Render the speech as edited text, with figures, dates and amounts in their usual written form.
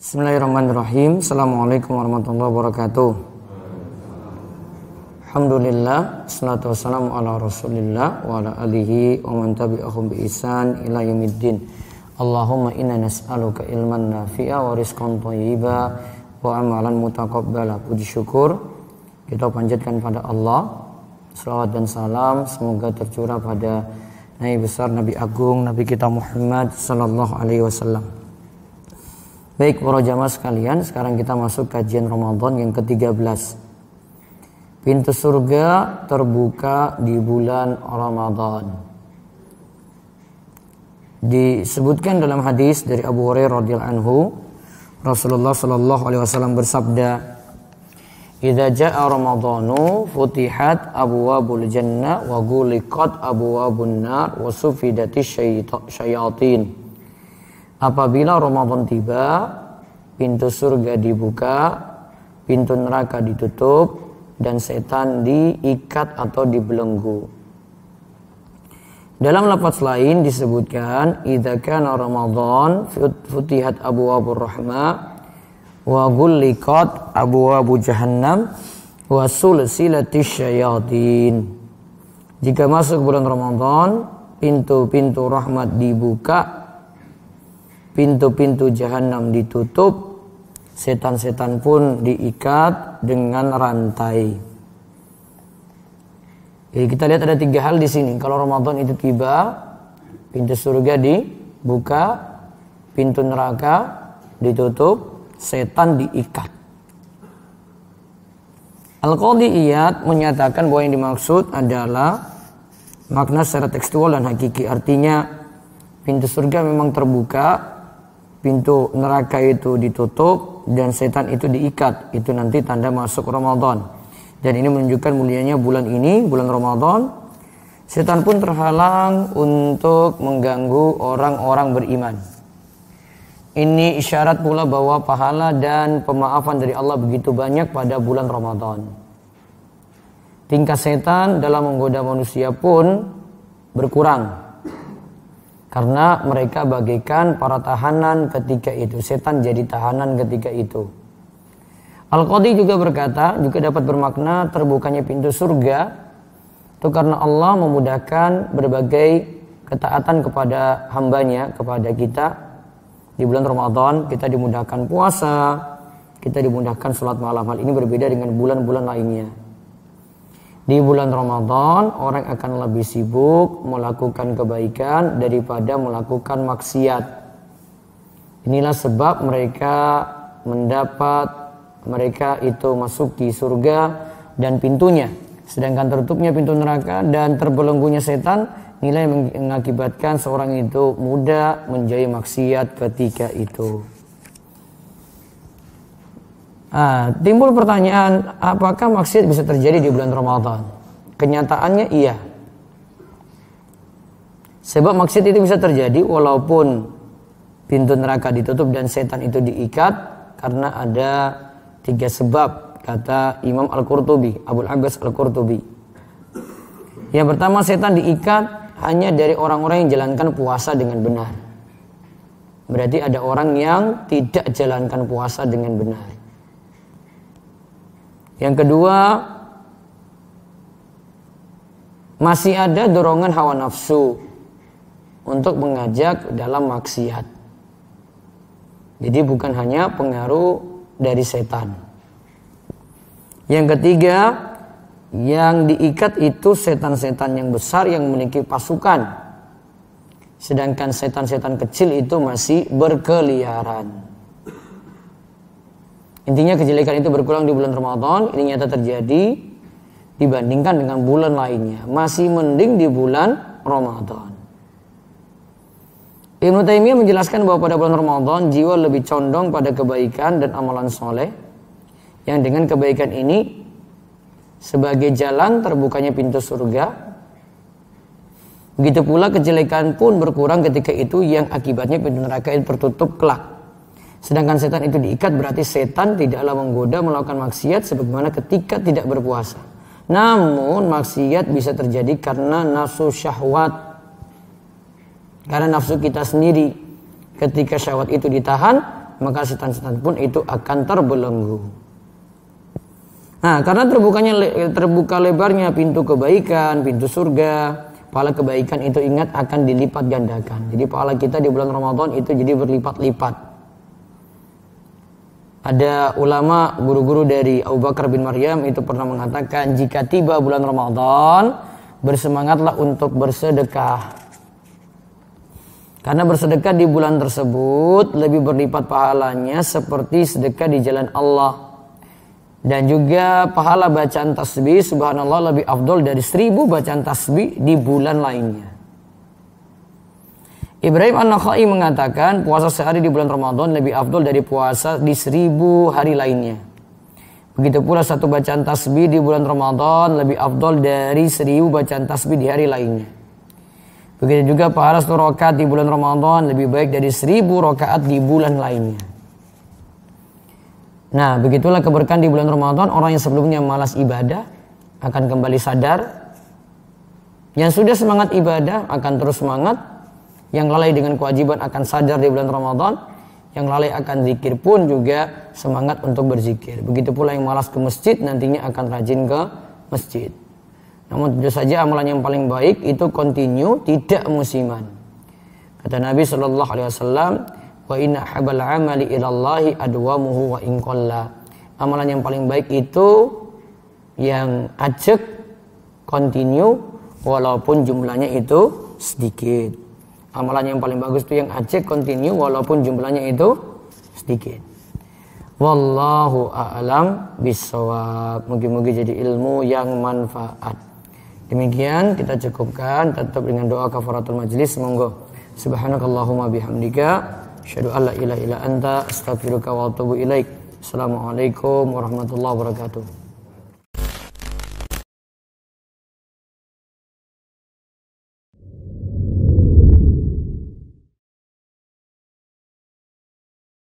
Bismillahirrahmanirrahim. Assalamualaikum warahmatullahi wabarakatuh. Alhamdulillah, salatu wassalamu ala rasulillah wa ala alihi wa man tabi'ahum bi ihsan ila yaumiddin. Allahumma inna nas'aluka ilman nafi'a wa rizqan thayyiba wa amalan mutaqabbala. Puji syukur kita panjatkan pada Allah. Selawat dan salam semoga tercurah pada Nabi besar, Nabi agung, Nabi kita Muhammad sallallahu alaihi wasallam. Baik para jamaah sekalian, sekarang kita masuk kajian Ramadan yang ke-13. Pintu surga terbuka di bulan Ramadan. Disebutkan dalam hadis dari Abu Hurairah radhiyallahu anhu, Rasulullah sallallahu alaihi wasallam bersabda, "Idza jaa Ramadhanu futihat abwabul jannah wa ghuliqat abwabun nar wa sufidatish syayatin." Apabila Ramadan tiba, pintu surga dibuka, pintu neraka ditutup, dan setan diikat atau dibelenggu. Dalam lafaz lain disebutkan, idza kana Ramadan futihat abwabur rahmah wa ghulliqat abwabu jahannam wa sulsilatish syayatin. Jika masuk bulan Ramadan, pintu-pintu rahmat dibuka, pintu-pintu jahanam ditutup, setan-setan pun diikat dengan rantai. Jadi kita lihat ada 3 hal di sini. Kalau Ramadan itu tiba, pintu surga dibuka, pintu neraka ditutup, setan diikat. Al-Qadhi Iyad menyatakan bahwa yang dimaksud adalah makna secara tekstual dan hakiki. Artinya pintu surga memang terbuka, pintu neraka itu ditutup, dan setan itu diikat. Itu nanti tanda masuk Ramadan. Dan ini menunjukkan mulianya bulan ini, bulan Ramadan. Setan pun terhalang untuk mengganggu orang-orang beriman. Ini isyarat pula bahwa pahala dan pemaafan dari Allah begitu banyak pada bulan Ramadan. Tingkah setan dalam menggoda manusia pun berkurang, karena mereka bagaikan para tahanan ketika itu. Setan jadi tahanan ketika itu. Al-Qadhi juga berkata, juga dapat bermakna terbukanya pintu surga itu karena Allah memudahkan berbagai ketaatan kepada hambanya, kepada kita. Di bulan Ramadan kita dimudahkan puasa, kita dimudahkan sholat malam. Hal ini berbeda dengan bulan-bulan lainnya. Di bulan Ramadan orang akan lebih sibuk melakukan kebaikan daripada melakukan maksiat. Inilah sebab mereka itu masuki surga dan pintunya, sedangkan tertutupnya pintu neraka dan terbelenggunya setan, inilah yang mengakibatkan seorang itu mudah menjadi maksiat ketika itu. Timbul pertanyaan, apakah maksiat bisa terjadi di bulan Ramadan? Kenyataannya iya. Sebab maksiat itu bisa terjadi walaupun pintu neraka ditutup dan setan itu diikat, karena ada 3 sebab, kata Imam Al-Qurtubi, Abul Abbas Al-Qurtubi. Yang pertama, setan diikat hanya dari orang-orang yang jalankan puasa dengan benar. Berarti ada orang yang tidak jalankan puasa dengan benar. Yang kedua, masih ada dorongan hawa nafsu untuk mengajak dalam maksiat. Jadi bukan hanya pengaruh dari setan. Yang ketiga, yang diikat itu setan-setan yang besar yang memiliki pasukan. Sedangkan setan-setan kecil itu masih berkeliaran. Intinya kejelekan itu berkurang di bulan Ramadan. Ini nyata terjadi dibandingkan dengan bulan lainnya. Masih mending di bulan Ramadan. Ibnu Taimiyah menjelaskan bahwa pada bulan Ramadan jiwa lebih condong pada kebaikan dan amalan soleh, yang dengan kebaikan ini sebagai jalan terbukanya pintu surga. Begitu pula kejelekan pun berkurang ketika itu, yang akibatnya pintu neraka itu tertutup kelak. Sedangkan setan itu diikat, berarti setan tidaklah menggoda melakukan maksiat sebagaimana ketika tidak berpuasa. Namun maksiat bisa terjadi karena nafsu syahwat. Karena nafsu kita sendiri. Ketika syahwat itu ditahan, maka setan-setan pun itu akan terbelenggu. Nah, karena terbuka lebarnya pintu kebaikan, pintu surga, pahala kebaikan itu ingat akan dilipat gandakan. Jadi pahala kita di bulan Ramadan itu jadi berlipat-lipat. Ada ulama guru-guru dari Abu Bakar bin Maryam itu pernah mengatakan, jika tiba bulan Ramadan, bersemangatlah untuk bersedekah. Karena bersedekah di bulan tersebut lebih berlipat pahalanya seperti sedekah di jalan Allah. Dan juga pahala bacaan tasbih subhanallah lebih afdol dari 1000 bacaan tasbih di bulan lainnya. Ibrahim An-Nakhai mengatakan puasa sehari di bulan Ramadan lebih afdol dari puasa di 1000 hari lainnya. Begitu pula satu bacaan tasbih di bulan Ramadan lebih afdol dari 1000 bacaan tasbih di hari lainnya. Begitu juga pahala 1 rakaat di bulan Ramadan lebih baik dari 1000 rakaat di bulan lainnya. Nah, begitulah keberkahan di bulan Ramadan. Orang yang sebelumnya malas ibadah akan kembali sadar. Yang sudah semangat ibadah akan terus semangat. Yang lalai dengan kewajiban akan sadar di bulan Ramadan. Yang lalai akan zikir pun juga semangat untuk berzikir. Begitu pula yang malas ke masjid nantinya akan rajin ke masjid. Namun tentu saja amalan yang paling baik itu continue, tidak musiman. Kata Nabi SAW, wa inna habal amali ilallahi adwamuhu wa in qalla. Amalan yang paling baik itu yang ajak continue walaupun jumlahnya itu sedikit. Amalan yang paling bagus itu yang ajak continue walaupun jumlahnya itu sedikit. Wallahu a'lam bissawab. Moga-moga jadi ilmu yang manfaat. Demikian kita cukupkan, tetap dengan doa kafaratul majlis. Semoga subhanakallahumma bihamdika asyhadu an la ilaha illa anta astaghfiruka wa atubu ilaik. Assalamualaikum warahmatullahi wabarakatuh.